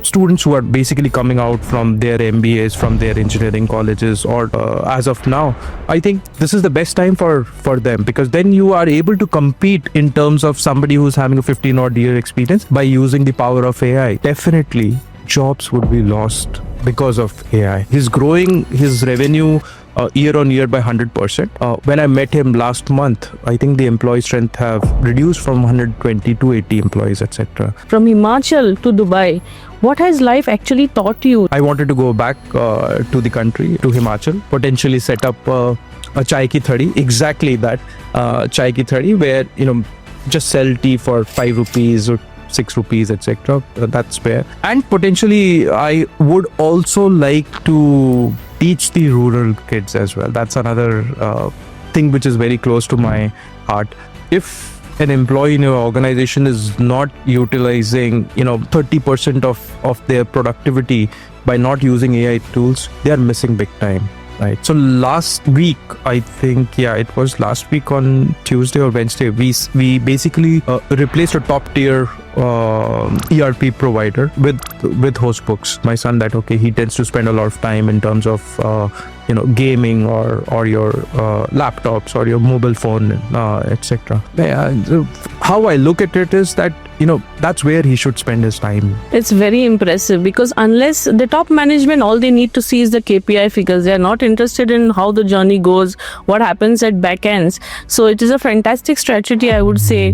students who are basically coming out from their MBAs, from their engineering colleges, or as of now, I think this is the best time for them, because then you are able to compete in terms of somebody who's having a 15 odd year experience by using the power of AI. Definitely, jobs would be lost because of AI. He's growing his revenue year on year by 100%. When I met him last month, I think the employee strength have reduced from 120 to 80 employees, etc. From Himachal to Dubai, what has life actually taught you? I wanted to go back to the country, to Himachal, potentially set up a chai ki thadi, exactly that, chai ki thadi, where, just sell tea for 5 rupees or 6 rupees, etc. That's fair. And potentially, I would also like to teach the rural kids as well. That's another thing which is very close to my heart. If an employee in your organization is not utilizing 30% of their productivity by not using AI tools, they are missing big time. Right. So last week, I think, it was last week on Tuesday or Wednesday, we basically replaced a top tier ERP provider with HostBooks. My son, he tends to spend a lot of time in terms of gaming or your laptops or your mobile phone, etc. How I look at it is that that's where he should spend his time. It's very impressive, because unless the top management, all they need to see is the KPI figures. They are not interested in how the journey goes, what happens at back ends. So it is a fantastic strategy, I would say.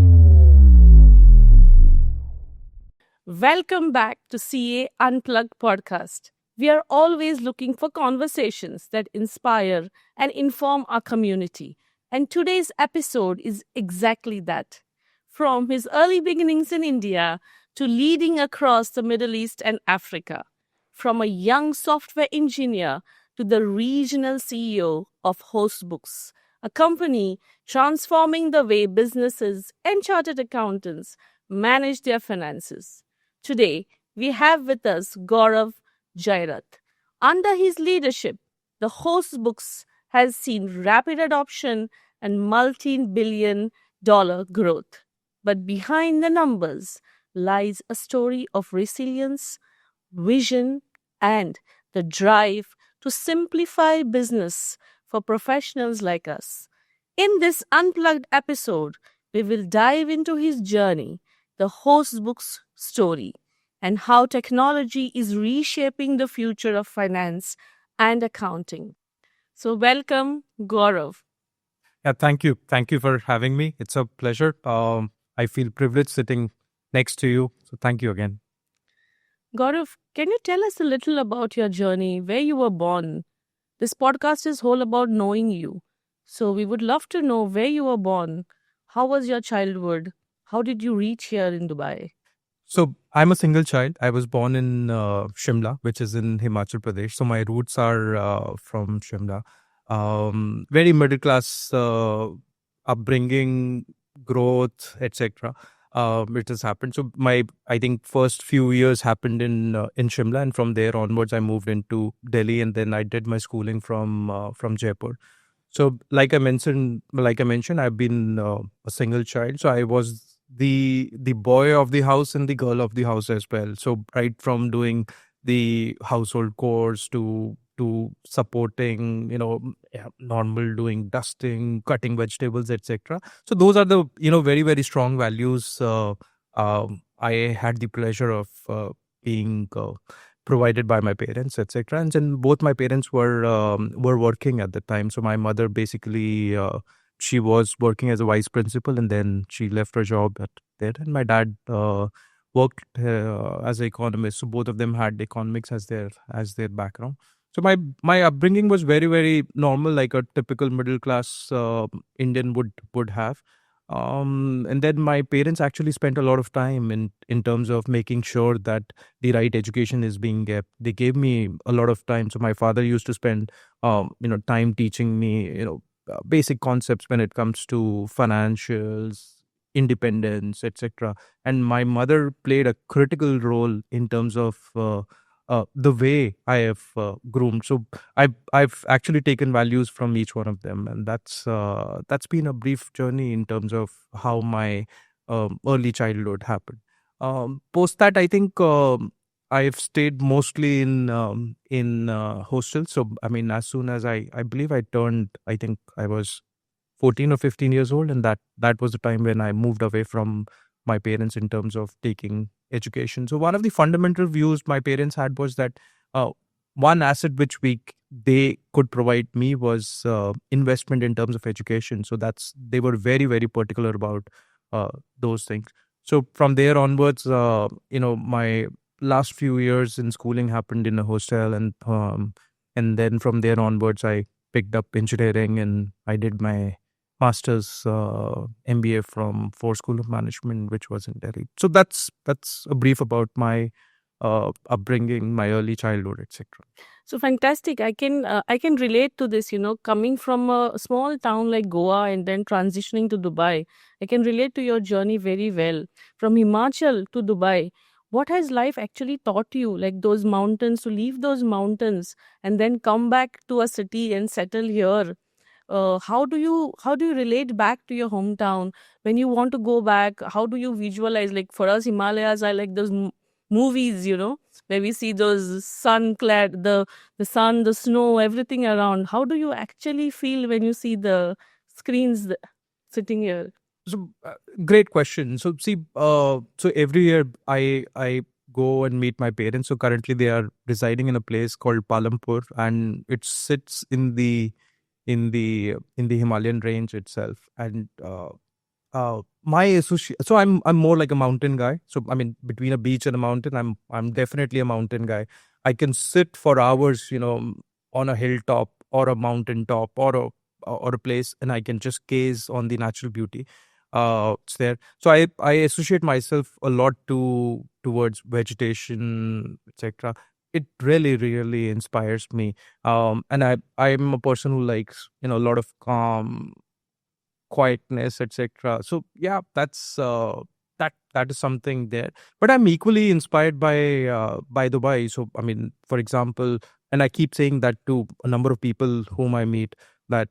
Welcome back to CA Unplugged podcast. We are always looking for conversations that inspire and inform our community. And today's episode is exactly that. From his early beginnings in India to leading across the Middle East and Africa. From a young software engineer to the regional CEO of HostBooks, a company transforming the way businesses and chartered accountants manage their finances. Today, we have with us Gaurav Jairath. Under his leadership, the HostBooks has seen rapid adoption and multi-billion-dollar growth. But behind the numbers lies a story of resilience, vision, and the drive to simplify business for professionals like us. In this Unplugged episode, we will dive into his journey, the HostBooks story, and how technology is reshaping the future of finance and accounting. So welcome, Gaurav. Yeah, thank you. Thank you for having me. It's a pleasure. I feel privileged sitting next to you. So thank you again. Gaurav, can you tell us a little about your journey, where you were born? This podcast is all about knowing you. So we would love to know where you were born. How was your childhood? How did you reach here in Dubai? So I'm a single child. I was born in Shimla, which is in Himachal Pradesh. So my roots are from Shimla. Very middle class upbringing, growth, etc. It has happened. So I think first few years happened in Shimla, and from there onwards I moved into Delhi, and then I did my schooling from Jaipur. So like I mentioned, I've been a single child. So I was the boy of the house and the girl of the house as well. So right from doing the household chores to supporting, normal doing dusting, cutting vegetables, etc. So those are the, very, very strong values I had the pleasure of being provided by my parents, etc. And then both my parents were working at the time. So my mother basically, she was working as a vice principal, and then she left her job there. And my dad worked as an economist. So both of them had economics as their background. So my upbringing was very, very normal, like a typical middle class Indian would have. And then my parents actually spent a lot of time in terms of making sure that the right education is being kept. They gave me a lot of time. So my father used to spend time teaching me basic concepts when it comes to financials, independence, etc. And my mother played a critical role in terms of the way I have groomed. So I've actually taken values from each one of them, and that's been a brief journey in terms of how my early childhood happened. Post that, I think I've stayed mostly in hostels. So I mean, as soon as I believe I turned, I think I was 14 or 15 years old, and that was the time when I moved away from my parents in terms of taking education. So one of the fundamental views my parents had was that uh, one asset which they could provide me was investment in terms of education. So they were very very particular about those things. So from there onwards, my last few years in schooling happened in a hostel, and then from there onwards I picked up engineering, and I did my master's MBA from Ford School of Management, which was in Delhi. So that's a brief about my upbringing, my early childhood, etc. So fantastic. I can relate to this, coming from a small town like Goa and then transitioning to Dubai. I can relate to your journey very well. From Himachal to Dubai, what has life actually taught you? Like those mountains, to leave those mountains and then come back to a city and settle here. How do you relate back to your hometown when you want to go back? How do you visualize? Like for us Himalayas, I like those movies, where we see those sun clad, the sun, the snow, everything around. How do you actually feel when you see the screens sitting here? So great question. So see, so every year I go and meet my parents. So currently they are residing in a place called Palampur, and it sits in the Himalayan range itself. And my associate, so I'm more like a mountain guy. So I mean, between a beach and a mountain, I'm definitely a mountain guy. I can sit for hours, on a hilltop or a mountain top or a place, and I can just gaze on the natural beauty. It's there. So I associate myself a lot towards vegetation, etc. It really really inspires me. And I'm a person who likes a lot of calm, quietness, etc. So yeah, that is something there. But I'm equally inspired by Dubai. So I mean, for example, and I keep saying that to a number of people whom I meet, that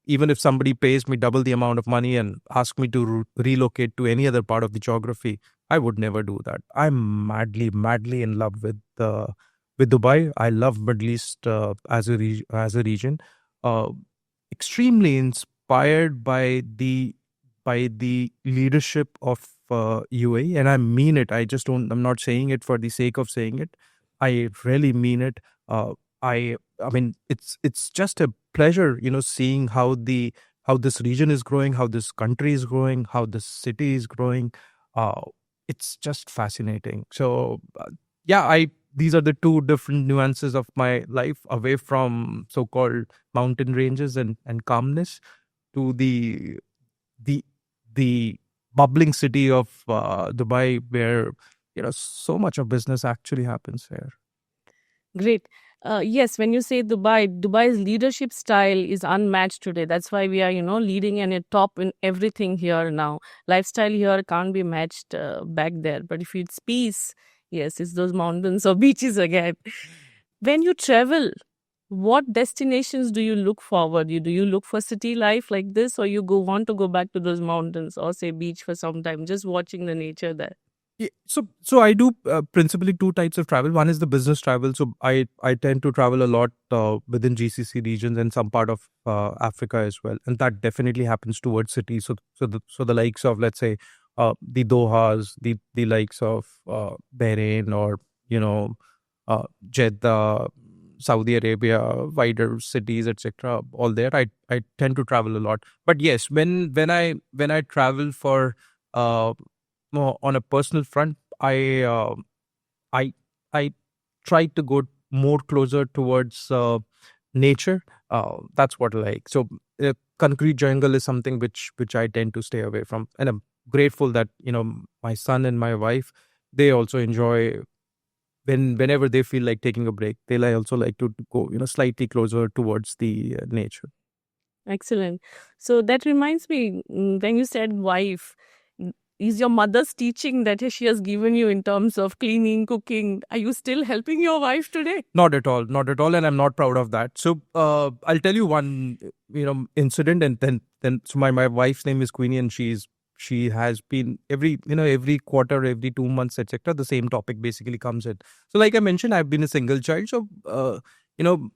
even if somebody pays me double the amount of money and ask me to relocate to any other part of the geography, I would never do that. I'm madly in love with Dubai. I love Middle East as a region. Uh, Extremely inspired by the leadership of UAE, and I mean it. I just don't. I'm not saying it for the sake of saying it. I really mean it. Uh, I mean, it's just a pleasure, seeing how this region is growing, how this country is growing, how this city is growing. Uh, it's just fascinating. So yeah, I these are the two different nuances of my life, away from so-called mountain ranges and calmness, to the the bubbling city of Dubai, where so much of business actually happens here. Great. Yes, when you say Dubai, Dubai's leadership style is unmatched today. That's why we are, leading and a top in everything here now. Lifestyle here can't be matched back there. But if it's peace, yes, it's those mountains or beaches again. When you travel, what destinations do you look forward? Do you look for city life like this, or you want to go back to those mountains or say beach for some time, just watching the nature there? Yeah, so I do principally two types of travel. One is the business travel. So I tend to travel a lot within GCC regions and some part of Africa as well, and that definitely happens towards cities. So the likes of, let's say, the Dohas, the likes of Bahrain, or Jeddah, Saudi Arabia, wider cities, etc. All there. I tend to travel a lot. But yes, when I travel for uh, on a personal front, I I try to go more closer towards nature. That's what I like. So concrete jungle is something which I tend to stay away from, and I'm grateful that my son and my wife, they also enjoy, whenever they feel like taking a break, they also like to go slightly closer towards the nature. Excellent. So that reminds me, when you said wife, is your mother's teaching that she has given you in terms of cleaning, cooking? Are you still helping your wife today? Not at all, not at all, and I'm not proud of that. So I'll tell you one incident, and then so my wife's name is Queenie, and she's she has been every quarter, every 2 months, etc. The same topic basically comes in. So, like I mentioned, I've been a single child, so you know,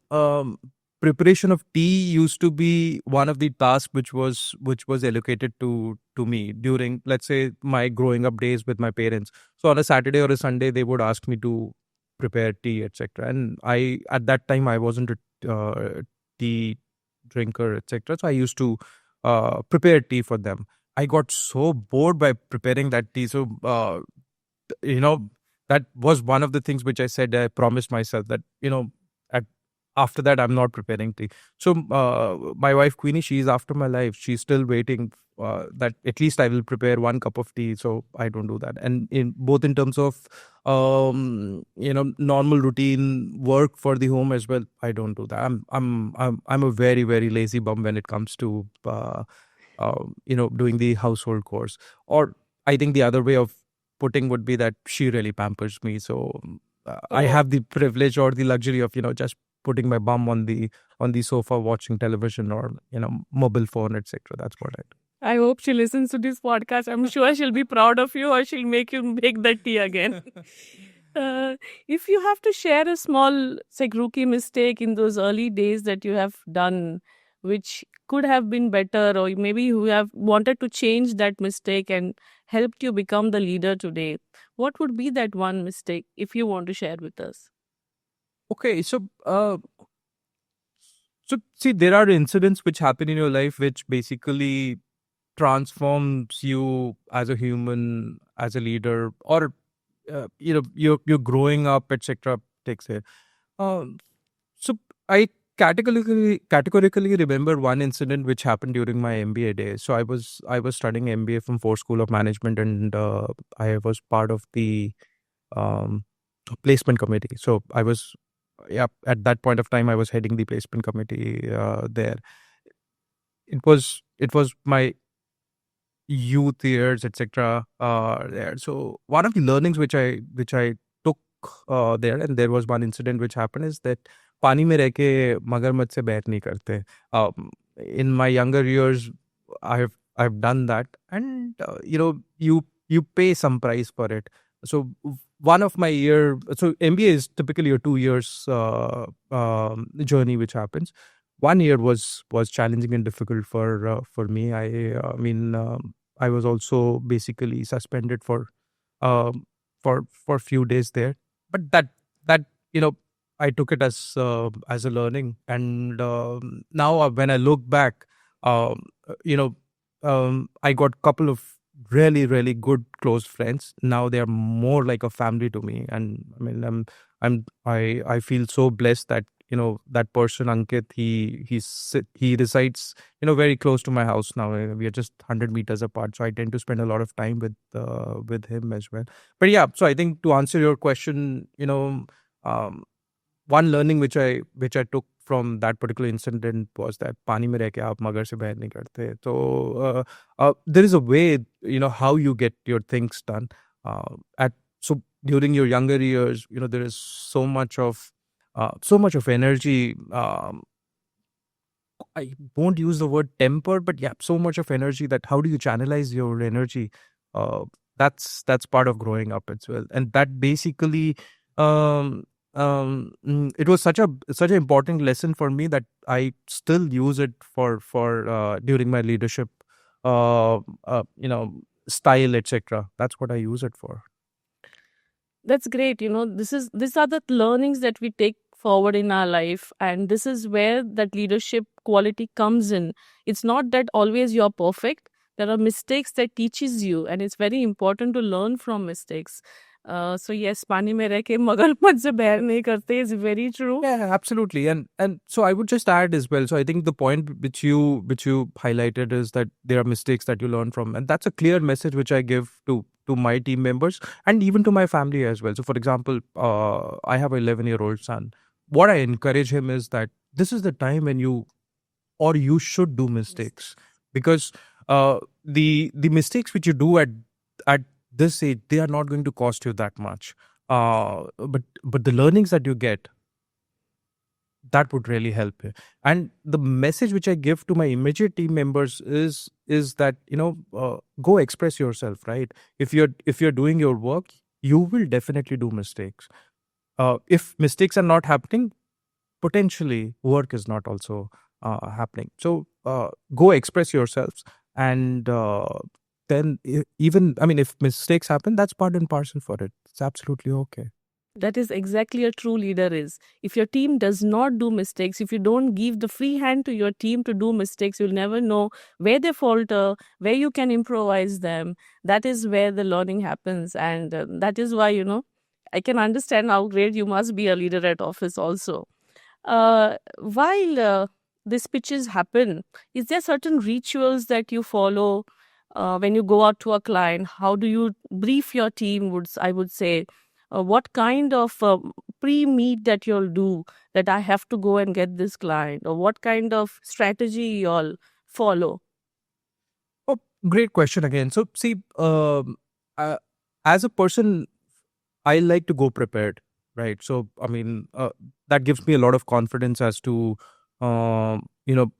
preparation of tea used to be one of the tasks which was allocated to me during, let's say, my growing up days with my parents. So on a Saturday or a Sunday, they would ask me to prepare tea, etc. And I, at that time, I wasn't a tea drinker, etc. So I used to prepare tea for them. I got so bored by preparing that tea. So you know, that was one of the things which I said, I promised myself that, at after that I'm not preparing tea. So my wife Queenie, she's after my life, she's still waiting that at least I will prepare one cup of tea. So I don't do that. And in both in terms of normal routine work for the home as well, I don't do that. I'm a very, very lazy bum when it comes to doing the household chores. Or I think the other way of putting would be that she really pampers me. So I Oh, have the privilege or the luxury of just putting my bum on the sofa watching television or mobile phone, etc. That's what I do. I hope she listens to this podcast. I'm sure she'll be proud of you, or she'll make you make the tea again. If you have to share a small, say, rookie mistake in those early days that you have done, which could have been better, or maybe you have wanted to change that mistake and helped you become the leader today, what would be that one mistake if you want to share with us? Okay, so see, there are incidents which happen in your life which basically transforms you as a human, as a leader, or you're growing up, etc. Takes it. Um, so I categorically remember one incident which happened during my MBA days. So I was studying MBA from Ford School of Management, and I was part of the um, placement committee. So I was, yeah, at that point of time, I was heading the placement committee there. It was my youth years, etc. There. So one of the learnings which I took there, and there was one incident which happened, is that पानी में रह के मगरमच्छ से बैर नहीं करते. In my younger years, I've done that, and you pay some price for it. So one of my year, so MBA is typically a 2 years journey which happens. One year was challenging and difficult for me. I was also basically suspended for few days there, but that you know I took it as a learning, and now when I look back, you know, I got couple of really, really good close friends. Now they are more like a family to me, and I mean, I feel so blessed that that person Ankit, he resides very close to my house now. We are just 100 meters apart, so I tend to spend a lot of time with him as well. But yeah, so I think to answer your question, um, one learning which I took from that particular incident was that पानी में रह के आप मगर से बैर नहीं करते. So there is a way how you get your things done. At so during your younger years, there is so much of energy. I won't use the word temper, but yeah, so much of energy, that how do you channelize your energy? Uh, that's part of growing up as well, and that basically, it was such an important lesson for me that I still use it for during my leadership, uh, style, etc. That's what I use it for. That's great. These are the learnings that we take forward in our life, and this is where that leadership quality comes in. It's not that always you're perfect. There are mistakes that teaches you, and it's very important to learn from mistakes. So yes, पानी में रह के मगरमच्छ से बैर नहीं करते is very true. Yeah, absolutely. And so I would just add as well. So I think the point which you highlighted is that there are mistakes that you learn from, and that's a clear message which I give to my team members and even to my family as well. So for example, I have an 11-year-old son. What I encourage him is that this is the time when you should do mistakes, because the mistakes which you do at this age, they are not going to cost you that much. But the learnings that you get, that would really help you. And the message which I give to my immediate team members is that, go express yourself, right? If you're doing your work, you will definitely do mistakes. If mistakes are not happening, potentially work is not also happening. So go express yourselves, and then even, I mean, if mistakes happen, that's part and parcel for it. It's absolutely okay. That is exactly a true leader is. If your team does not do mistakes, if you don't give the free hand to your team to do mistakes, you'll never know where they falter, where you can improvise them. That is where the learning happens. And that is why, I can understand how great you must be a leader at office also. While these pitches happen, is there certain rituals that you follow when you go out to a client? How do you brief your team? I would say, what kind of pre-meet that you'll do that I have to go and get this client, or what kind of strategy you'll follow? Oh, great question again. So, see, uh, as a person, I like to go prepared, right? So, I mean, that gives me a lot of confidence as to,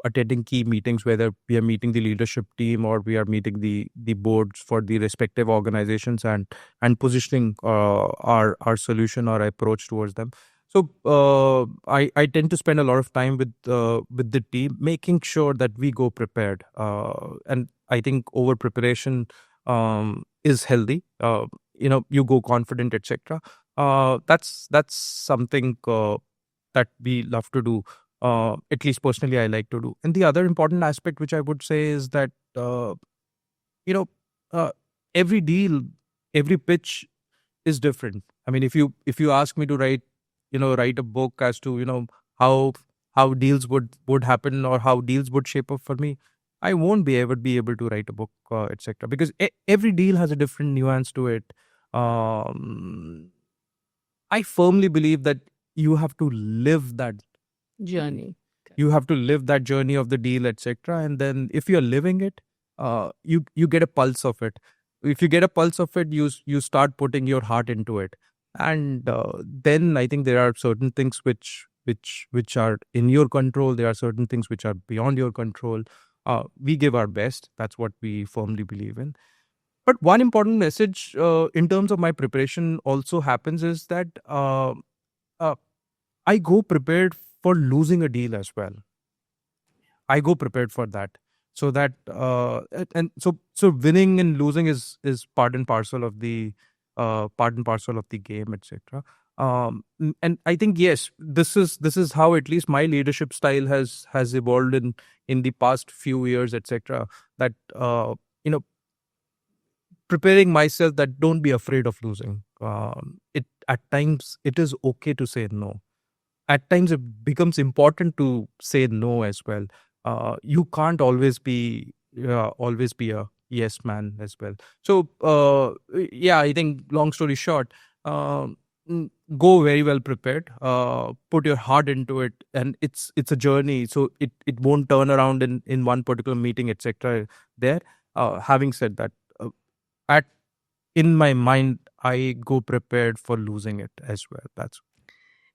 attending key meetings, whether we are meeting the leadership team or we are meeting the boards for the respective organizations, and positioning our solution or approach towards them. So, I tend to spend a lot of time with the team, making sure that we go prepared. And I think over preparation is healthy. You go confident, etc. That's something that we love to do. At least personally, I like to do. And the other important aspect which I would say is that, you know uh, every deal, every pitch is different. I mean, if you ask me to write a book as to, how deals would happen, or how deals would shape up for me, I won't be able to write a book, etc., because every deal has a different nuance to it. um I firmly believe that you have to live that Journey. you have to live that journey of the deal, etc., and then if you're living it, you get a pulse of it. If you get a pulse of it, you start putting your heart into it. And then I think there are certain things which are in your control. There are certain things which are beyond your control. We give our best. That's what we firmly believe in. But one important message, in terms of my preparation, also happens is that, uh, I go prepared for losing a deal as well. I go prepared for that, so that, and so winning and losing is part and parcel of the game, etc. And I think, yes, this is how at least my leadership style has evolved in the past few years, etc. That, you know preparing myself, that don't be afraid of losing. It At times it is okay to say no. At times it becomes important to say no as well. You can't always be a yes man as well. So, yeah, I think, long story short, go very well prepared. Put your heart into it, and it's a journey. So it won't turn around in one particular meeting, etc. There. Having said that, at in my mind, I go prepared for losing it as well. That's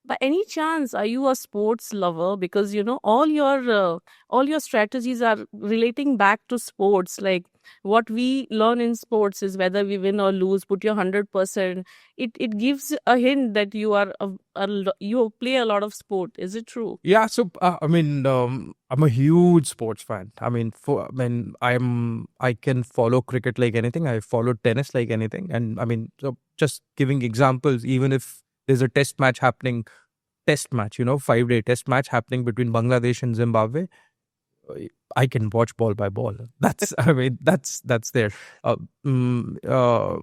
By any chance, are you a sports lover? Because all your strategies are relating back to sports. Like what we learn in sports is whether we win or lose, put your 100%. It gives a hint that you play a lot of sport. Is it true? Yeah. So, I mean, I'm a huge sports fan. I mean, I can follow cricket like anything. I follow tennis like anything. And I mean, so just giving examples, even if there's a test match, 5-day test match happening between Bangladesh and Zimbabwe, I can watch ball by ball. That's, I mean, that's there. Uh, mm, uh,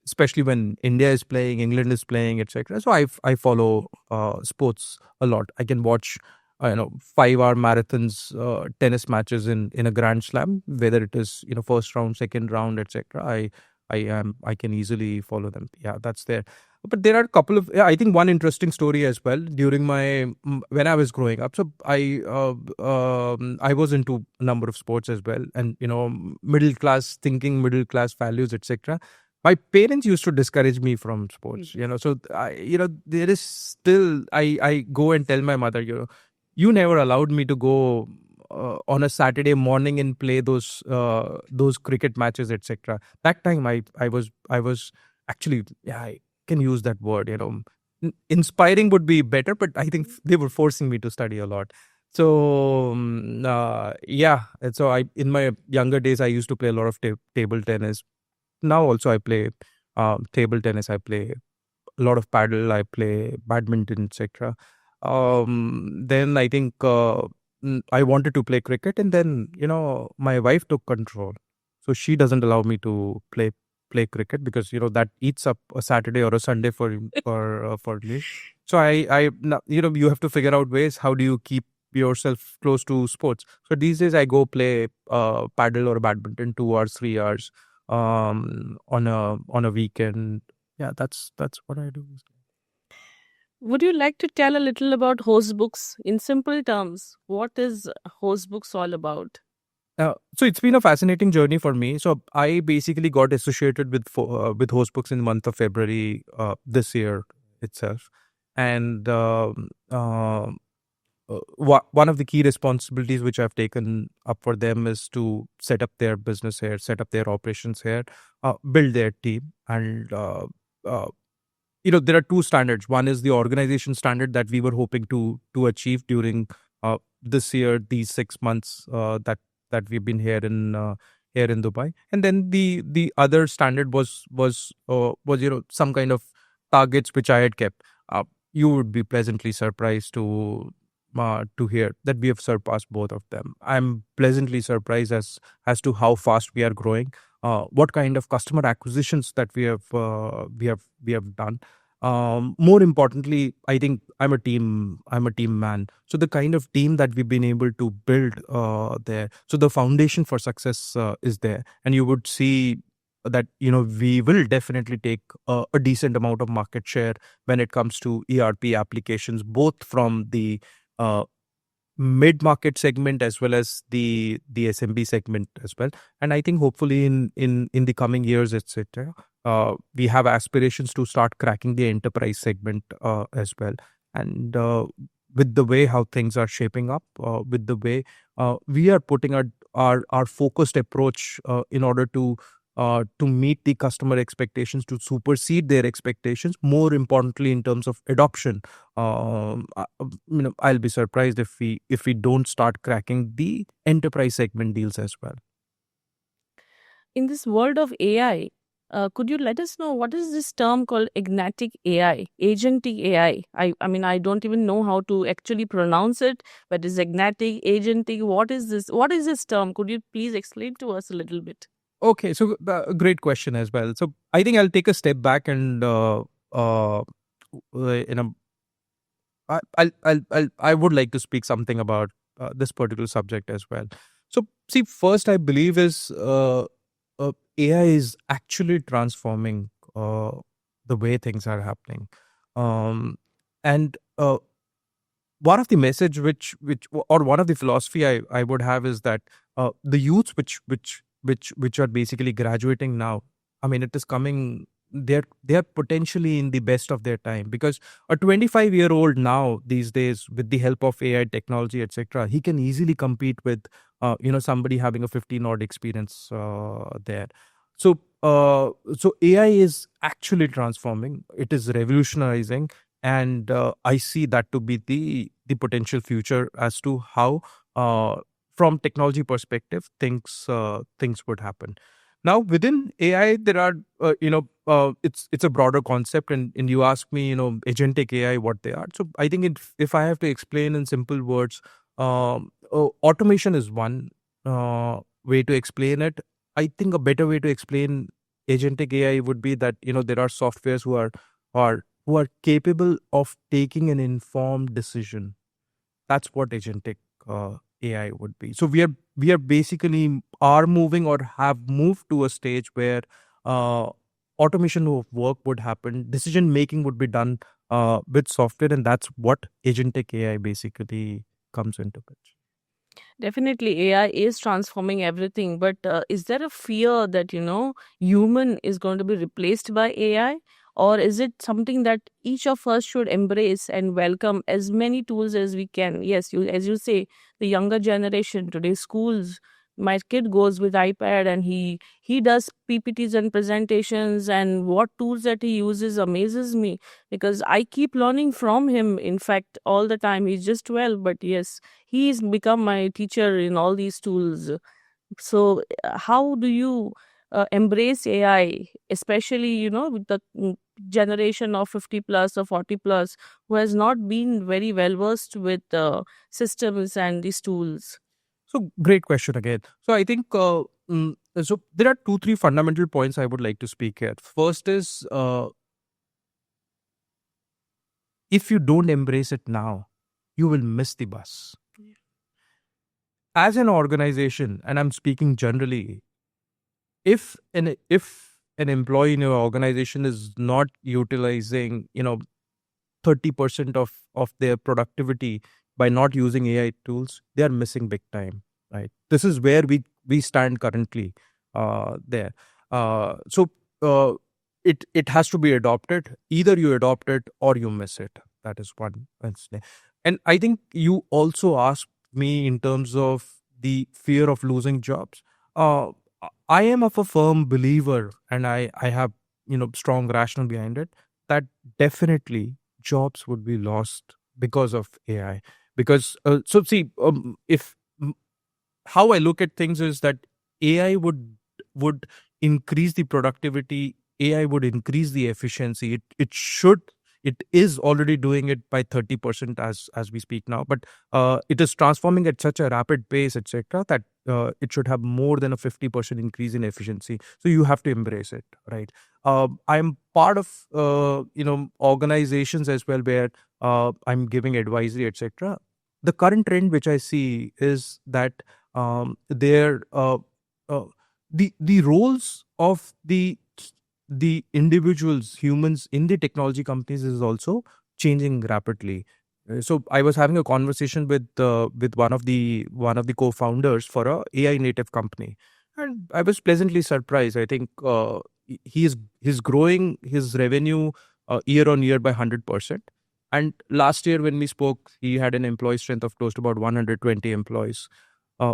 Especially when India is playing, England is playing, etc. So I follow sports a lot. I can watch, 5-hour marathons, tennis matches in a Grand Slam, whether it is, first round, second round, etc. I can easily follow them. Yeah, that's there. But there are a couple of, yeah, I think one interesting story as well during when I was growing up. So I was into a number of sports as well, and middle class thinking, middle class values, etc. My parents used to discourage me from sports. So there is still, I go and tell my mother, you never allowed me to go on a Saturday morning and play those cricket matches, etc. That time I was actually, yeah, I can use that word. Inspiring would be better, but I think they were forcing me to study a lot. So yeah, and so I in my younger days I used to play a lot of table tennis. Now also I play table tennis. I play a lot of paddle. I play badminton, etc. Then I think I wanted to play cricket, and then my wife took control, so she doesn't allow me to play cricket because that eats up a Saturday or a Sunday for me. So you have to figure out ways how do you keep yourself close to sports. So these days I go play paddle or badminton 2 hours, 3 hours on a weekend. Yeah, that's what I do. Would you like to tell a little about HostBooks in simple terms? What is HostBooks all about? So it's been a fascinating journey for me. So I basically got associated with HostBooks in the month of February this year itself, and one of the key responsibilities which I've taken up for them is to set up their business here, set up their operations here, build their team, and uh, there are two standards. One is the organization standard that we were hoping to achieve during this year, these 6 months that we've been here in Dubai, and then the other standard was some kind of targets which I had kept. You would be pleasantly surprised to hear that we have surpassed both of them. I'm pleasantly surprised as to how fast we are growing, what kind of customer acquisitions that we have done. More importantly, I think I'm a team man. So the kind of team that we've been able to build there, so the foundation for success is there, and you would see that we will definitely take a decent amount of market share when it comes to ERP applications, both from the uh, mid-market segment as well as the SMB segment as well. And I think hopefully in the coming years, etc., we have aspirations to start cracking the enterprise segment as well. And with the way how things are shaping up, with the way we are putting our focused approach in order to meet the customer expectations, to supersede their expectations, more importantly in terms of adoption. I'll be surprised if we don't start cracking the enterprise segment deals as well. In this world of AI, could you let us know what is this term called agnatic AI, agentic AI? I mean, I don't even know how to actually pronounce it, but is agnatic, agentic, what is this? What is this term? Could you please explain to us a little bit? Okay, so great question as well. So I think I'll take a step back and in a I would like to speak something about this particular subject as well. So, see, first I believe is AI is actually transforming the way things are happening, and one of the message which or one of the philosophy I would have is that the youths which are basically graduating now, I mean, it is coming, they're potentially in the best of their time, because a 25-year-old now these days, with the help of AI technology, etc., he can easily compete with somebody having a 15 odd experience there. So AI is actually transforming, it is revolutionizing, and I see that to be the potential future as to how from technology perspective things would happen. Now within AI there are it's a broader concept, and you ask me, agentic AI, what they are. So I think if I have to explain in simple words, automation is one way to explain it. I think a better way to explain agentic AI would be that there are softwares who are capable of taking an informed decision. That's what agentic AI would be. So we are basically are moving or have moved to a stage where uh, automation of work would happen, decision making would be done with software, and that's what agentic AI basically comes into picture. Definitely, AI is transforming everything, but is there a fear that, human is going to be replaced by AI? or is it something that each of us should embrace and welcome as many tools as we can? Yes, as you say, the younger generation today, schools, my kid goes with iPad and he does PPTs and presentations, and what tools that he uses amazes me, because I keep learning from him, in fact, all the time. He's just 12, but yes, he's become my teacher in all these tools. So how do you embrace AI, especially, with the generation of 50 plus or 40 plus, who has not been very well versed with systems and these tools? So great question again. So I think so there are two, three fundamental points I would like to speak here. First is if you don't embrace it now, you will miss the bus. As an organization, and I'm speaking generally, if an employee in your organization is not utilizing 30% of their productivity by not using AI tools, they are missing big time, right? This is where we stand currently there. So it has to be adopted. Either you adopt it or you miss it. That is one. And I think you also asked me in terms of the fear of losing jobs. Uh, I am of a firm believer, and I have strong rationale behind it, that definitely jobs would be lost because of AI. Because so see, if how I look at things is that AI would increase the productivity. AI would increase the efficiency. It is already doing it by 30% as we speak now, but it is transforming at such a rapid pace, etc., that it should have more than a 50% increase in efficiency. So you have to embrace it, right? I'm part of organizations as well, where I'm giving advisory, etc. The current trend which I see is that their uh, the roles of the individuals, humans in the technology companies, is also changing rapidly. So I was having a conversation with one of the co-founders for a AI native company, and I was pleasantly surprised. I think he's growing his revenue year on year by 100%. And last year when we spoke, he had an employee strength of close to about 120 employees.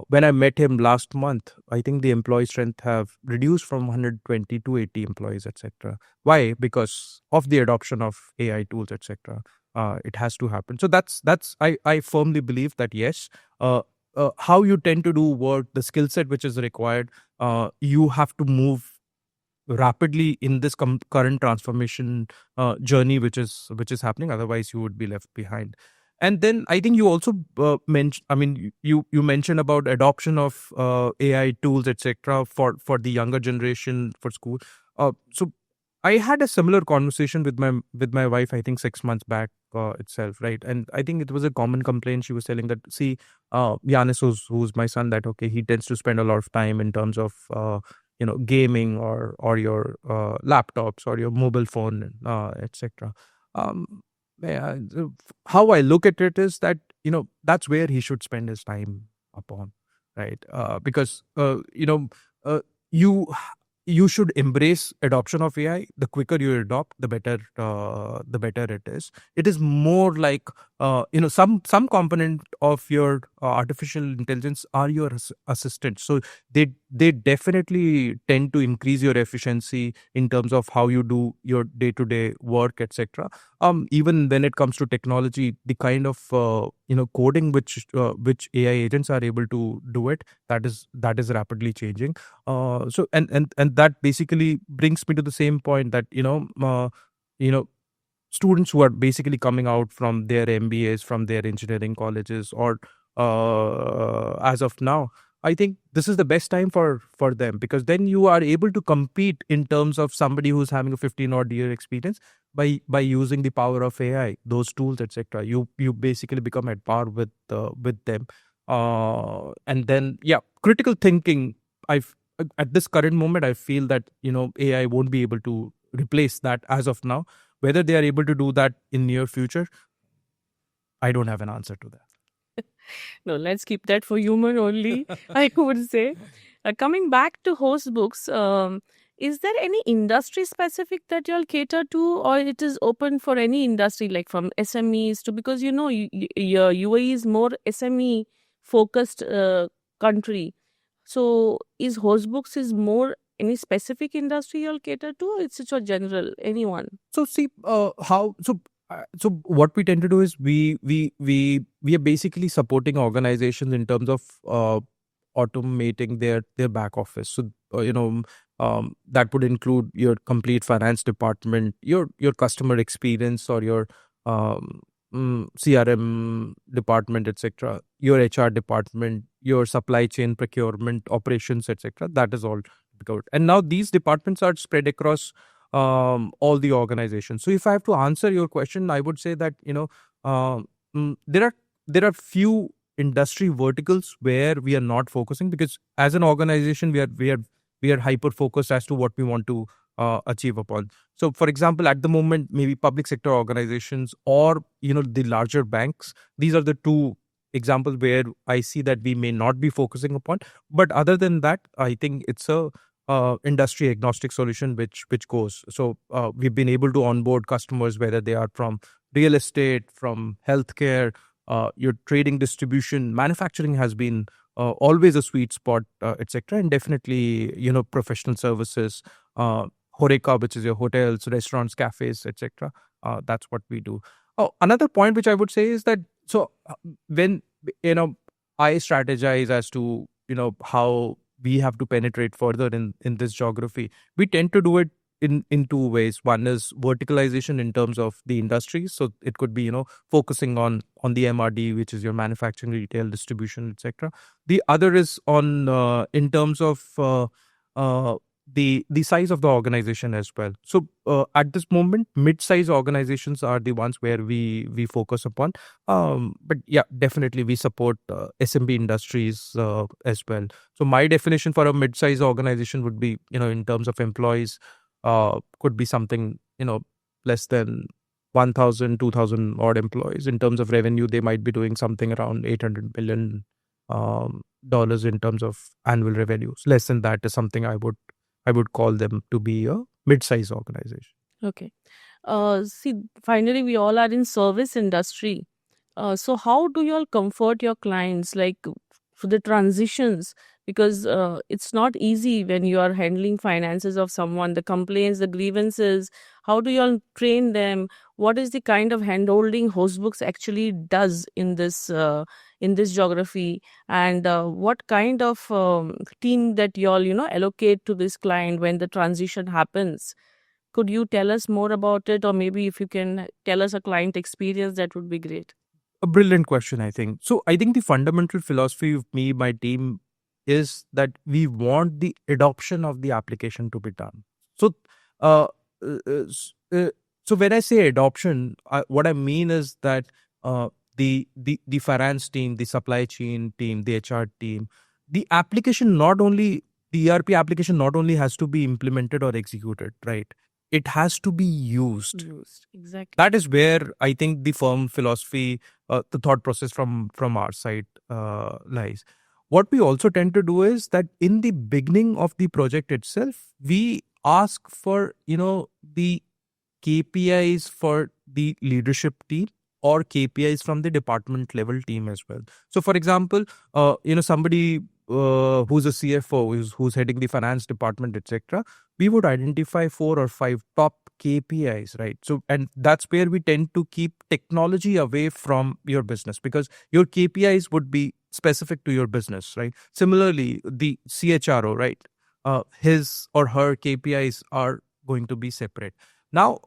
When I met him last month, I think the employee strength have reduced from 120 to 80 employees, etc. Why? Because of the adoption of AI tools, etc. It has to happen. So that's I firmly believe that yes, how you tend to do work, the skill set which is required, you have to move rapidly in this current transformation journey which is happening. Otherwise you would be left behind. And then I think you also mentioned, I mean, you mentioned about adoption of AI tools, etc., for the younger generation for school. So I had a similar conversation with my wife, I think 6 months back itself, right? And I think it was a common complaint. She was telling that, see, Yanis, who's my son, that okay, he tends to spend a lot of time in terms of gaming or your laptops or your mobile phone, etc. um yeah, how I look at it is that that's where he should spend his time upon, right? Because uh, you you should embrace adoption of AI. The quicker you adopt, the better it is. It is more like some component of your artificial intelligence are your assistants. So they definitely tend to increase your efficiency in terms of how you do your day to day work, etc. Even when it comes to technology, the kind of coding which AI agents are able to do it, that is rapidly changing. So and that basically brings me to the same point that you know students who are basically coming out from their MBAs, from their engineering colleges, or as of now, I think this is the best time for them, because then you are able to compete in terms of somebody who's having a 15 odd year experience by using the power of AI, those tools, etc. You basically become at par with them. And then yeah, critical thinking. I've At this current moment, I feel that AI won't be able to replace that as of now. Whether they are able to do that in near future, I don't have an answer to that. No, let's keep that for humor only, I would say. Coming back to host books, Is there any industry specific that you'll cater to, or it is open for any industry, like from SMEs to, because your UAE is more SME focused country. So is HostBooks is more any specific industry you'll cater to, or it's a general anyone? So see, so what we tend to do is we are basically supporting organizations in terms of automating their back office. So that would include your complete finance department, your customer experience, or your CRM department, etc. Your HR department, your supply chain, procurement, operations, etc. That is all covered. And now these departments are spread across all the organizations. So if I have to answer your question, I would say that there are few industry verticals where we are not focusing, because as an organization we are hyper focused as to what we want to achieve upon. So for example, at the moment, maybe public sector organizations or the larger banks, these are the two examples where I see that we may not be focusing upon. But other than that, I think it's a industry agnostic solution which goes. So we've been able to onboard customers, whether they are from real estate, from healthcare, your trading, distribution, manufacturing has been always a sweet spot, etc. And definitely professional services, Horeca, which is your hotels, restaurants, cafes, etc. That's what we do. Oh, another point which I would say is that, so when I strategize as to how we have to penetrate further in this geography, we tend to do it in two ways. One is verticalization in terms of the industry. So it could be focusing on the MRD, which is your manufacturing, retail, distribution, etc. The other is on in terms of the size of the organization as well. So at this moment, mid-size organizations are the ones where we focus upon. But yeah, definitely we support SMB industries as well. So my definition for a mid-size organization would be, in terms of employees, could be something less than 1,000, 2,000 odd employees. In terms of revenue, they might be doing something around $800 million dollars in terms of annual revenues. Less than that is something I would call them to be a mid-size organization. Okay. See, finally, we all are in service industry. So how do you all comfort your clients, like for the transitions? Because it's not easy when you are handling finances of someone, the complaints, the grievances. How do you all train them? What is the kind of handholding HostBooks actually does in this geography? And what kind of team that you all allocate to this client when the transition happens? Could you tell us more about it, or maybe if you can tell us a client experience, that would be great. A brilliant question, I think. So I think the fundamental philosophy of my team is that we want the adoption of the application to be done. So, uh, uh, uh, s- uh, so when I say adoption, what I mean is that the finance team, the supply chain team, the HR team, the application not only the ERP application not only has to be implemented or executed, right? It has to be used. Exactly. That is where I think the firm philosophy, the thought process from our side lies. What we also tend to do is that in the beginning of the project itself, we ask for the KPIs for the leadership team or KPIs from the department level team as well. So, for example, somebody who's a CFO, who's heading the finance department, etc. We would identify 4 or 5 top KPIs, right? So, and that's where we tend to keep technology away from your business, because your KPIs would be specific to your business, right? Similarly, the CHRO, right? His or her KPIs are going to be separate. Now,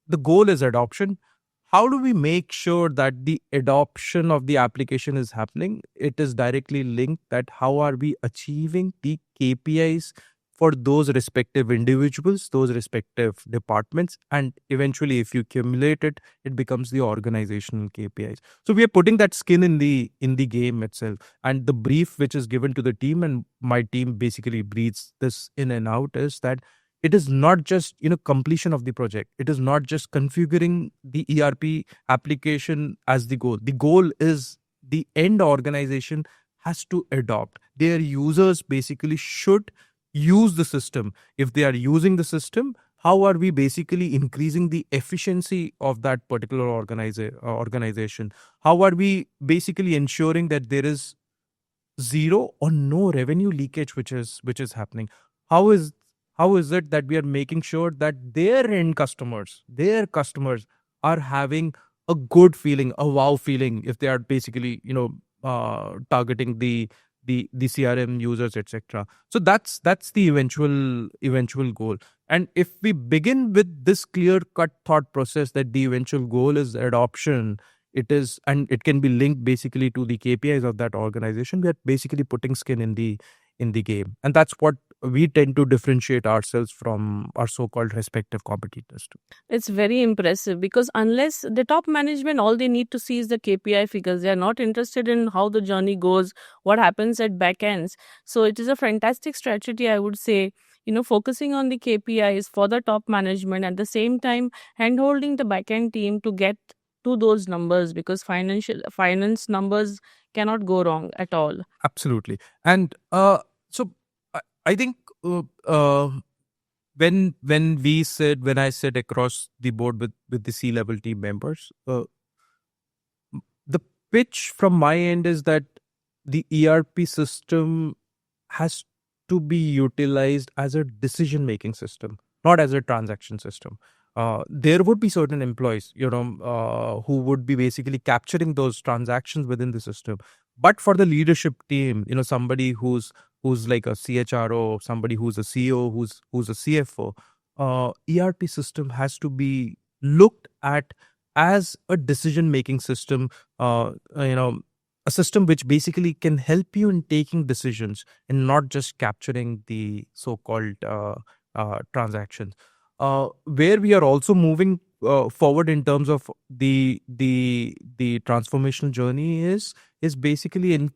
the goal is adoption. How do we make sure that the adoption of the application is happening? It is directly linked that how are we achieving the KPIs for those respective individuals, those respective departments, and eventually, if you accumulate it, it becomes the organizational KPIs. So we are putting that skin in the game itself, and the brief which is given to the team, and my team basically breathes this in and out, is that it is not just completion of the project. It is not just configuring the ERP application as the goal. The goal is the end organization has to adopt. Their users basically should use the system? If they are using the system, how are we basically increasing the efficiency of that particular organization? How are we basically ensuring that there is zero or no revenue leakage which is happening? How is it that we are making sure that their customers are having a good feeling, a wow feeling, if they are basically targeting the CRM users, etc. So that's the eventual goal. And if we begin with this clear cut thought process that the eventual goal is adoption, and it can be linked basically to the KPIs of that organization, we are basically putting skin in the game. And that's what we tend to differentiate ourselves from our so-called respective competitors too. It's very impressive because unless the top management, all they need to see is the KPI figures. They are not interested in how the journey goes, what happens at back ends. So it is a fantastic strategy, I would say, focusing on the KPIs for the top management, at the same time hand-holding the back end team to get to those numbers, because finance numbers cannot go wrong at all. Absolutely. And so I think when I sit across the board with the C-level team members, the pitch from my end is that the ERP system has to be utilized as a decision making system, not as a transaction system. There would be certain employees, who would be basically capturing those transactions within the system. But for the leadership team, somebody who's like a CHRO, somebody who's a CEO, who's a CFO, ERP system has to be looked at as a decision making system. A system which basically can help you in taking decisions and not just capturing the so-called transactions. Where we are also moving forward in terms of the transformational journey is basically in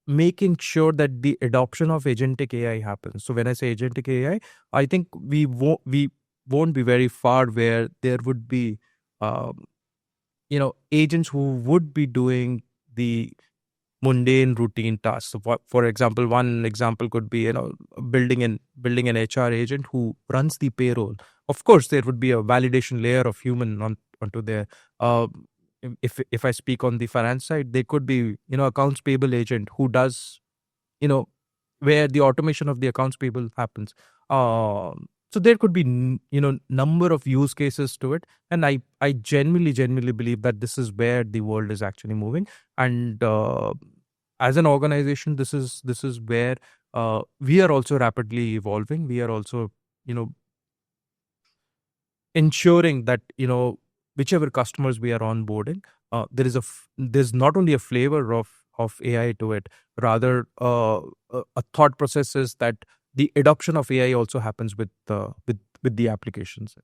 making sure that the adoption of agentic AI happens. So when I say agentic AI, I think we won't be very far where there would be um, agents who would be doing the mundane routine tasks. So for example, one example could be building an HR agent who runs the payroll. Of course, there would be a validation layer of human onto there. Uh, if I speak on the finance side, there could be accounts payable agent who does you know where the automation of the accounts payable happens. So there could be number of use cases to it, and I genuinely believe that this is where the world is actually moving. And as an organization, this is where we are also rapidly evolving. We are also you know ensuring that whichever customers we are onboarding, there's not only a flavor of AI to it, rather a thought process is that the adoption of AI also happens with the applications.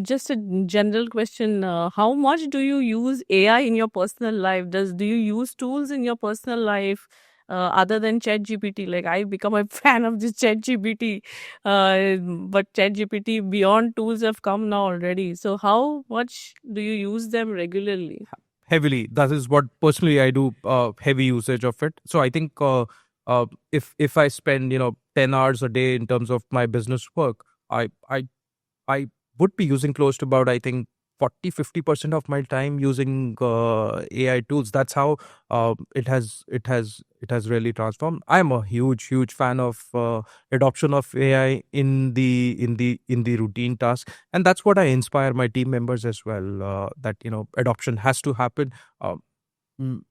Just a general question: how much do you use AI in your personal life? Do you use tools in your personal life other than ChatGPT? Like, I become a fan of this ChatGPT, but ChatGPT beyond tools have come now already. So how much do you use them regularly? Heavily, that is what personally I do, heavy usage of it. So I think if I spend 10 hours a day in terms of my business work, I would be using close to about, I think, 40-50% of my time using AI tools. That's how it has really transformed. I'm a huge fan of adoption of AI in the routine task, and that's what I inspire my team members as well. That adoption has to happen. Mm,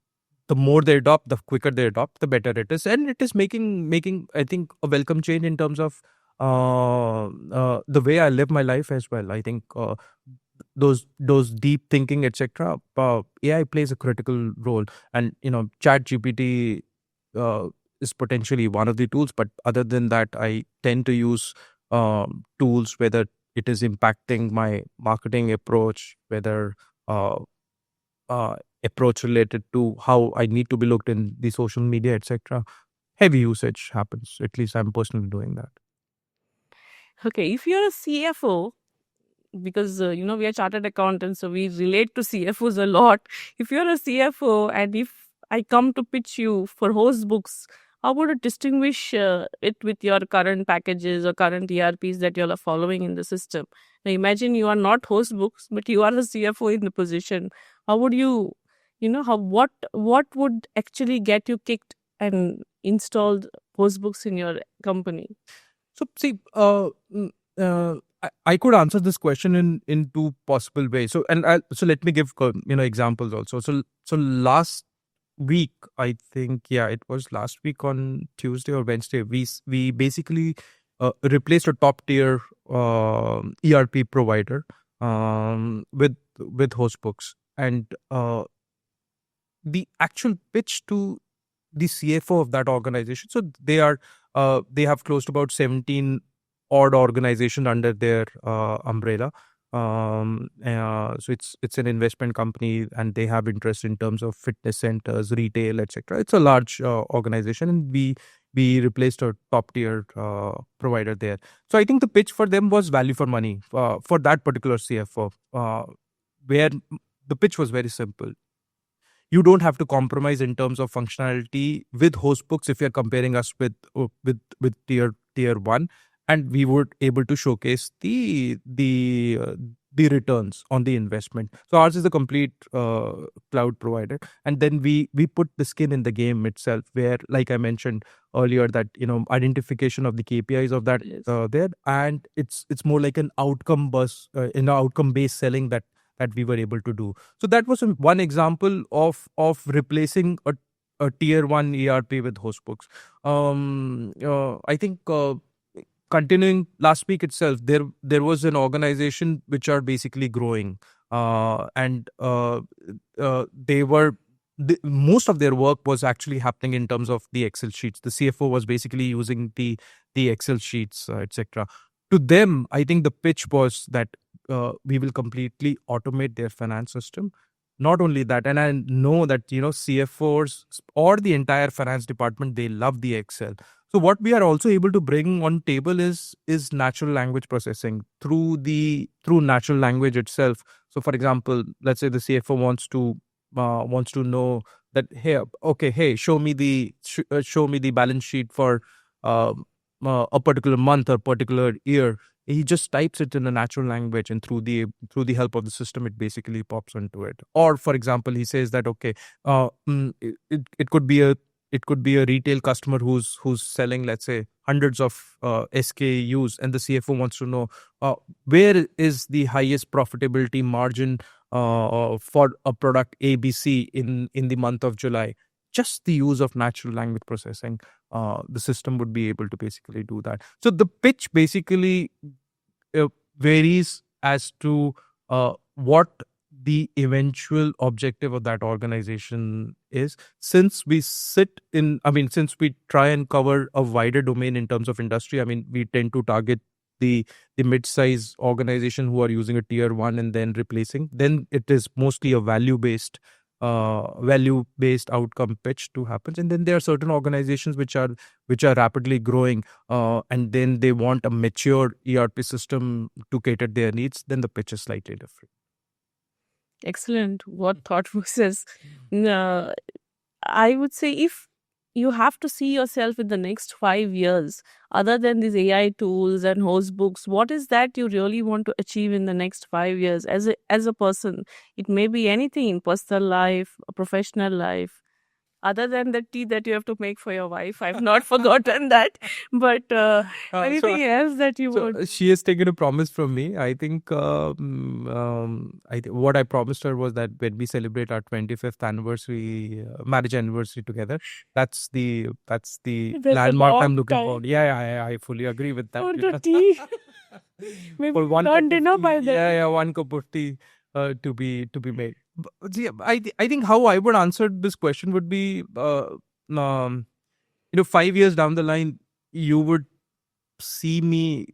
the more they adopt, the quicker they adopt, the better it is, and it is making I think a welcome change in terms of the way I live my life as well. I think those deep thinking, etc. AI plays a critical role, and Chat GPT is potentially one of the tools. But other than that, I tend to use tools whether it is impacting my marketing approach, whether uh, approach related to how I need to be looked in the social media, etc. Heavy usage happens. At least I'm personally doing that. Okay, if you're a CFO, because we are chartered accountants, so we relate to CFOs a lot. If you're a CFO and if I come to pitch you for HostBooks, how would you distinguish it with your current packages or current ERPs that you all are following in the system? Now, imagine you are not HostBooks, but you are the CFO in the position. How would you, how what would actually get you kicked and installed HostBooks in your company? So see, I could answer this question in two possible ways. So let me give examples also. So last week, I think, yeah, it was last week on Tuesday or Wednesday, we basically replaced a top tier ERP provider with HostBooks, and the actual pitch to the CFO of that organization. So they have close to about 17 odd organization under their umbrella. So it's an investment company, and they have interest in terms of fitness centers, retail, etc. It's a large organization, and we replaced a top tier provider there. So I think the pitch for them was value for money for that particular CFO, where the pitch was very simple. You don't have to compromise in terms of functionality with HostBooks if you're comparing us with tier one, and we were able to showcase the returns on the investment. So ours is a complete cloud provider, and then we put the skin in the game itself, where, like I mentioned earlier, that identification of the KPIs of that there, and it's more like an outcome outcome based selling that we were able to do. So that was one example of replacing a tier one ERP with HostBooks. I think continuing last week itself, there was an organization which are basically growing, and they were. Most of their work was actually happening in terms of the Excel sheets. The CFO was basically using the Excel sheets, etc. To them, I think the pitch was that we will completely automate their finance system. Not only that, and I know that CFOs or the entire finance department, they love the Excel. So what we are also able to bring on table is natural language processing through natural language itself. So for example, let's say the CFO wants to know that, hey, show me the balance sheet for uh, a particular month or particular year. He just types it in a natural language, and through the help of the system, it basically pops into it. Or for example, he says that, okay, it could be a retail customer who's selling, let's say, hundreds of SKUs, and the CFO wants to know where is the highest profitability margin for a product ABC in the month of July. Just the use of natural language processing, the system would be able to basically do that. So the pitch basically varies as to what the eventual objective of that organization is. Since we try and cover a wider domain in terms of industry, we tend to target the mid-size organization who are using a tier one and then replacing. Then it is mostly a value-based outcome pitch to happen. And then there are certain organizations which are rapidly growing, and then they want a mature ERP system to cater their needs. Then the pitch is slightly different. Excellent. What thought process. I would say, if you have to see yourself in the next 5 years, other than these AI tools and HostBooks, what is that you really want to achieve in the next 5 years as a person? It may be anything in personal life, professional life. Other than the tea that you have to make for your wife, I've not forgotten that. But anything else that you would? She has taken a promise from me. I think what I promised her was that when we celebrate our 25th anniversary, marriage anniversary together, that's the landmark I'm looking for. Yeah, I fully agree with that. Or the tea. Maybe For one not dinner by then. Yeah, one cup of tea to be made. But, yeah, I think how I would answer this question would be, 5 years down the line, you would see me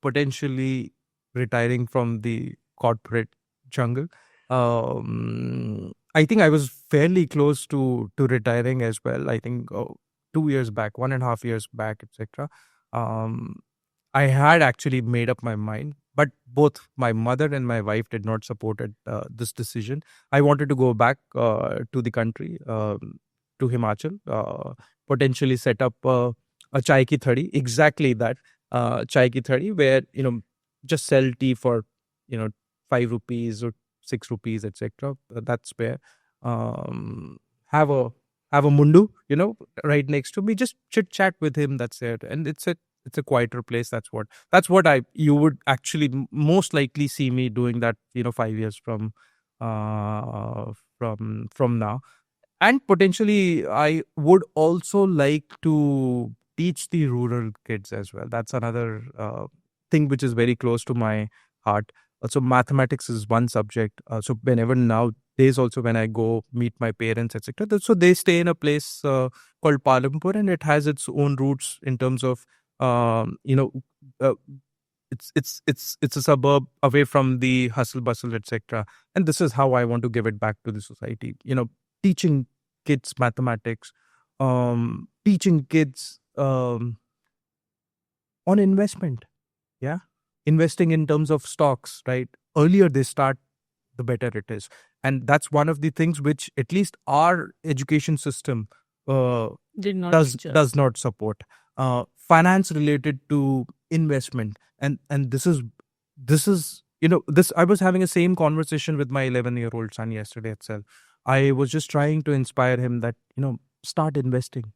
potentially retiring from the corporate jungle. I think I was fairly close to retiring as well. I think 2 years back, 1.5 years back, etc. I had actually made up my mind, but both my mother and my wife did not support this decision. I wanted to go back to the country. to Himachal, potentially set up a chai ki thadi, exactly that, chai ki thadi, where just sell tea for 5 rupees or 6 rupees, etc. That's where, um, have a mundu, right next to me, just chit chat with him. That's it, and it's a quieter place. That's what I you would actually most likely see me doing that, 5 years uh from now. And potentially I would also like to teach the rural kids as well. That's another thing which is very close to my heart. Also, mathematics is one subject. So whenever nowadays, also when I go meet my parents, etc., so they stay in a place called Palampur, and it has its own roots in terms of, um, you know uh, it's a suburb away from the hustle bustle, etc. And this is how I want to give it back to the society. Teaching kids mathematics, teaching kids on investment. Yeah, investing in terms of stocks. Right, earlier they start, the better it is. And that's one of the things which at least our education system uh, Did not does teach us. does not support. Finance related to investment, and this is this. I was having a same conversation with my 11-year-old son yesterday itself. I was just trying to inspire him that start investing.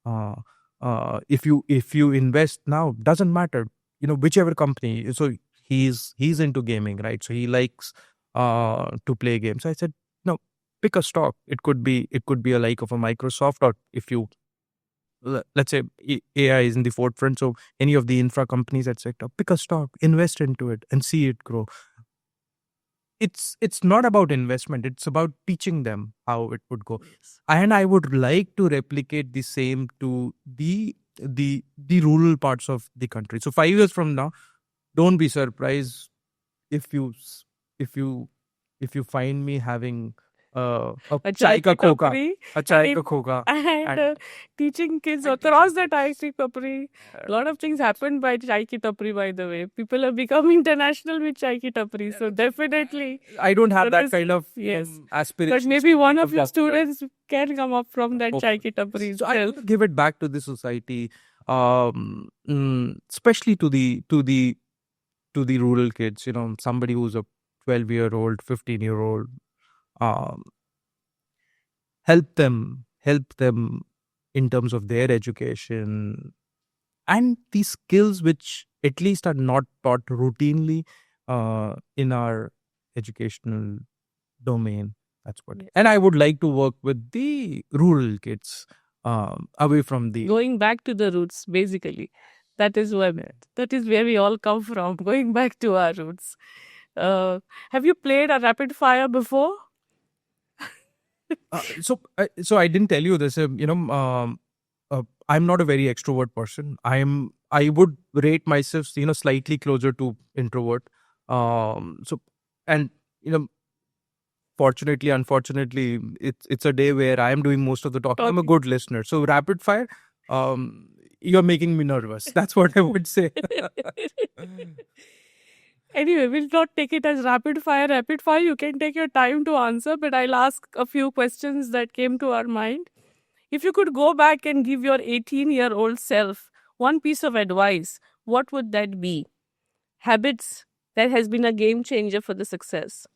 uh, if you invest now, doesn't matter, whichever company. So he's into gaming, right? So he likes to play games. So I said, no, pick a stock. It could be a like of a Microsoft, or if you let's say AI is in the forefront, so any of the infra companies, etc., pick a stock, invest into it, and see it grow. It's not about investment, it's about teaching them how it would go. Yes. And I would like to replicate the same to the rural parts of the country. So 5 years from now, don't be surprised if you s- if you if you find me having a chai ka khoka, a chai ka khoka, and and teaching kids and across teaching the Chai ki Tapri. A uh, lot of things happened by Chai ki Tapri, by the way. People have become international with Chai ki Tapri. So definitely, I don't have that that is kind of yes. But aspirations maybe to one be a of your vlogger. students can come up from that Chai ki Tapri So I want itself. to give it back to the society, especially to the rural kids. Somebody who's a 12-year-old, 15-year-old. Um, help them in terms of their education and these skills which at least are not taught routinely in our educational domain. That's what. Yes. And I would like to work with the rural kids, away from the. Going back to the roots, basically. That is where we all come from, going back to our roots. Have you played a rapid fire before? So I didn't tell you this. I'm not a very extrovert person. I would rate myself, slightly closer to introvert. So, and you know, fortunately, unfortunately, it's a day where I am doing most of the talking. I'm a good listener. So rapid fire, you're making me nervous. That's what I would say. Anyway, we'll not take it as rapid fire. Rapid fire, you can take your time to answer, but I'll ask a few questions that came to our mind. If you could go back and give your 18-year-old self one piece of advice, what would that be? Habits that has been a game changer for the success.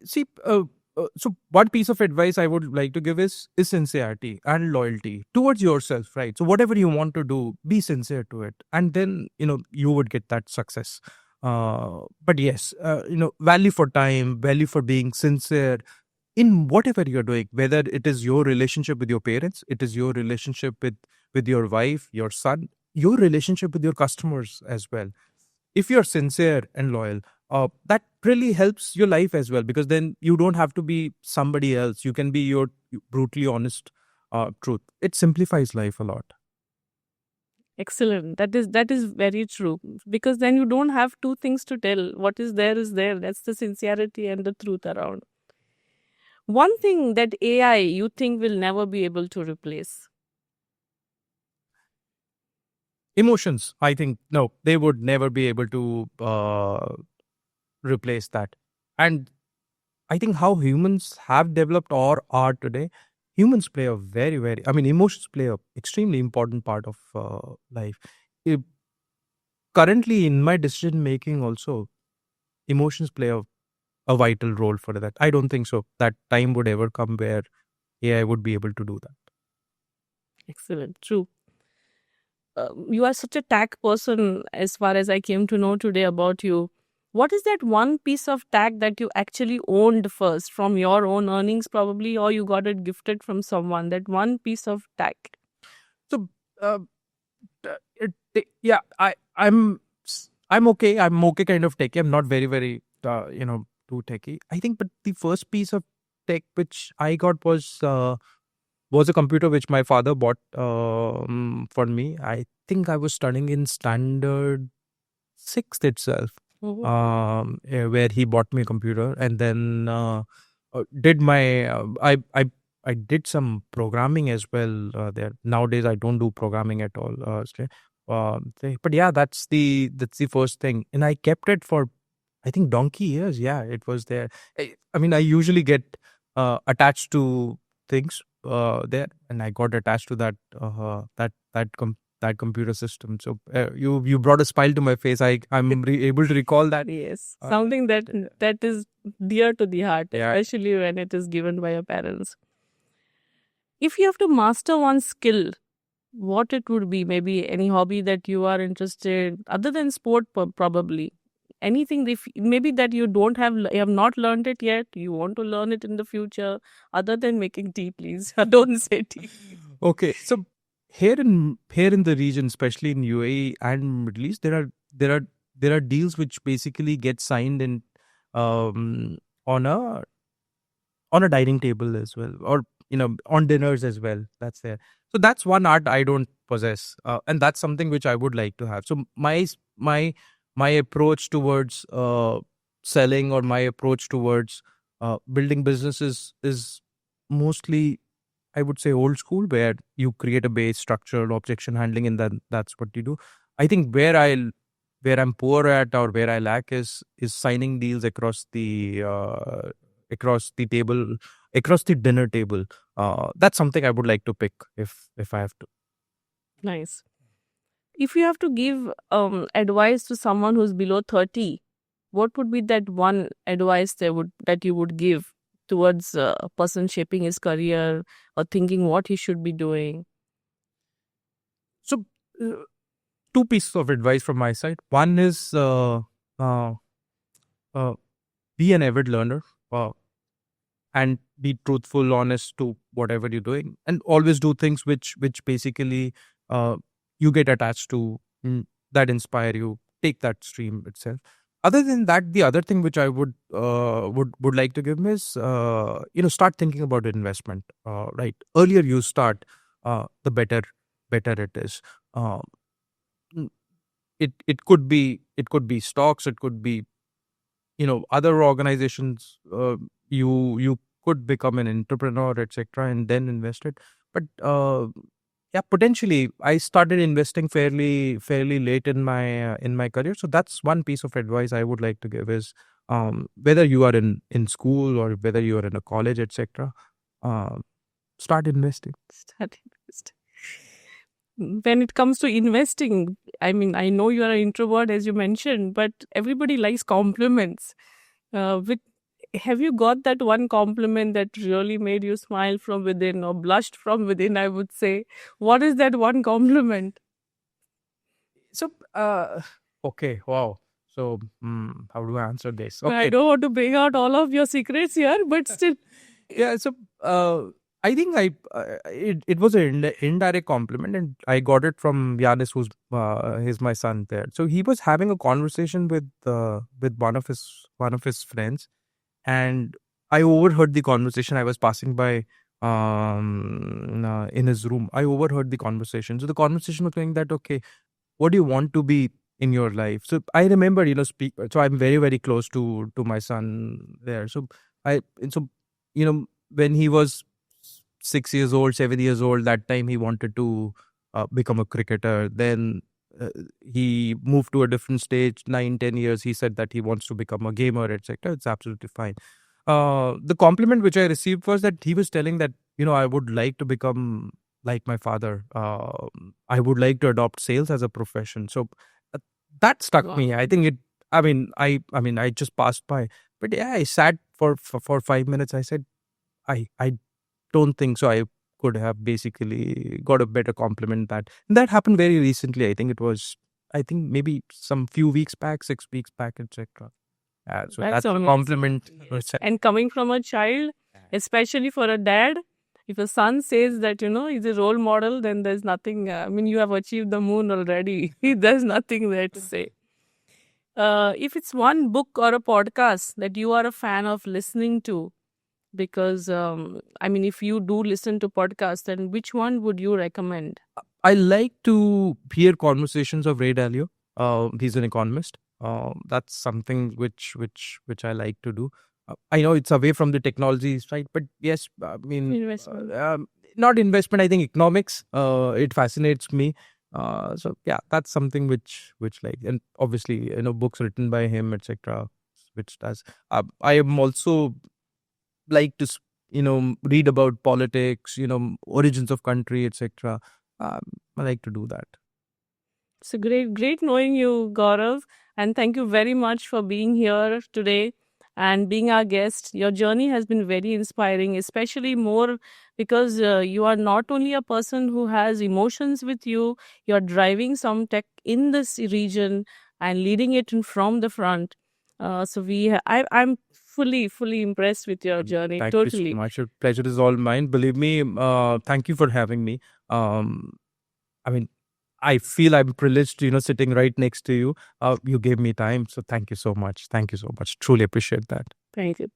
See, so one piece of advice I would like to give is sincerity and loyalty towards yourself, right? So whatever you want to do, be sincere to it, and then you would get that success. But yes, value for time, value for being sincere in whatever you're doing, whether it is your relationship with your parents, it is your relationship with your wife, your son, your relationship with your customers as well. If you're sincere and loyal, that really helps your life as well, because then you don't have to be somebody else. You can be your brutally honest truth. It simplifies life a lot. Excellent. That is very true. Because then you don't have two things to tell. What is there is there. That's the sincerity and the truth around. One thing that AI you think will never be able to replace. Emotions, I think, no, they would never be able to replace that. And I think how humans have developed or are today, humans play a emotions play a extremely important part of life. If, currently in my decision making also, emotions play a vital role for that. I don't think so that time would ever come where AI would be able to do that. Excellent. True. You are such a tech person as far as I came to know today about you. What is that one piece of tech that you actually owned first from your own earnings, probably, or you got it gifted from someone? That one piece of tech. So, uh, yeah, I'm okay. I'm okay kind of techie. I'm not very, very, too techie. I think, but the first piece of tech which I got was a computer which my father bought for me. I think I was studying in standard sixth itself, Oh, where he bought me a computer, and then did my I did some programming as well there. Nowadays, I don't do programming at all. But yeah, that's the first thing, and I kept it for I think donkey years. Yeah, it was there. I mean, I usually get attached to things there, and I got attached to that computer system. So you brought a smile to my face. Able to recall that. yes. Uh, Something that is dear to the heart, yeah. especially when it is given by your parents. If you have to master one skill, what it would be? Maybe any hobby that you are interested, other than sport, probably anything. Maybe that you don't have, you have not learned it yet. You want to learn it in the future, other than making tea, please. Don't say tea. Okay, so here in the region, especially in UAE and Middle East, there are deals which basically get signed in um, on a dining table as well, or on dinners as well. That's there. So that's one art I don't possess, and that's something which I would like to have. So my approach towards selling, or my approach towards building businesses is mostly, I would say, old school, where you create a base structure, objection handling, and then that's what you do. I think where I'm poor at, or where I lack, is signing deals across the table, across the dinner table. That's something I would like to pick if I have to. Nice. If you have to give advice to someone who's below 30, what would be that one advice that you would give towards a person shaping his career or thinking what he should be doing? So, uh, two pieces of advice from my side. One is uh, uh, be an avid learner. And be truthful, honest to whatever you're doing, and always do things which basically uh, you get attached to, that inspire you. Take that stream itself. Other than that, the other thing which I would like to give is start thinking about investment. Right, earlier you start, the better it is. Uh, mm, it could be stocks, it could be other organizations. You could become an entrepreneur, etc., and then invest it. But yeah, potentially I started investing fairly late in my career. So that's one piece of advice I would like to give is, whether you are in school or whether you are in a college, etc., uh, start investing. Start invest. When it comes to investing, I mean, I know you are an introvert, as you mentioned, but everybody likes compliments. With Have you got that one compliment that really made you smile from within or blushed from within? I would say, what is that one compliment? So okay, wow. So how do I answer this? I Okay. don't want to bring out all of your secrets here, but still, Yeah, so I think it was an indirect compliment, and I got it from Yanis, he's my son there. So he was having a conversation with one of his friends, and I overheard the conversation. I was passing by in his room. I overheard the conversation. So the conversation was going that, okay, what do you want to be in your life? So I remember, speak. So I'm very, very close to my son there. So when he was 6 years old, 7 years old, that time he wanted to become a cricketer. Then he moved to a different stage. 9, 10 years, he said that he wants to become a gamer, etc. It's absolutely fine. The compliment which I received was that he was telling that I would like to become like my father. I would like to adopt sales as a profession. So uh, that stuck Wow. me. I think it. I just passed by, but yeah, I sat for 5 minutes. I said, I don't think so. I could have basically got a better compliment that happened very recently. I think it was. I think maybe some few weeks back, 6 weeks back, etc. So That's that's a amazing. compliment. And coming from a child, especially for a dad, if a son says that, he's a role model, then there's nothing. I mean, you have achieved the moon already. There's nothing there to say. If it's one book or a podcast that you are a fan of listening to, because, I mean, if you do listen to podcasts, then which one would you recommend? I like to hear conversations of Ray Dalio. He's an economist. That's something which I like to do. I know it's away from the technology side, but yes, I mean, Investment. not investment. I think economics. It fascinates me. So yeah, that's something which like, and obviously books written by him, etc. Which does. I am also like to read about politics, origins of country, etc. um, I like to do that. It's a great knowing you, Gaurav. And thank you very much for being here today and being our guest. Your journey has been very inspiring, especially more because you are not only a person who has emotions with you, you're driving some tech in this region and leading it from the front. I'm fully impressed with your journey. Thank you so Totally. much. Your pleasure is all mine, believe me. Thank you for having me. um, I mean, I feel I'm privileged, sitting right next to you. You gave me time, so thank you so much. Thank you so much. Truly appreciate that. Thank you.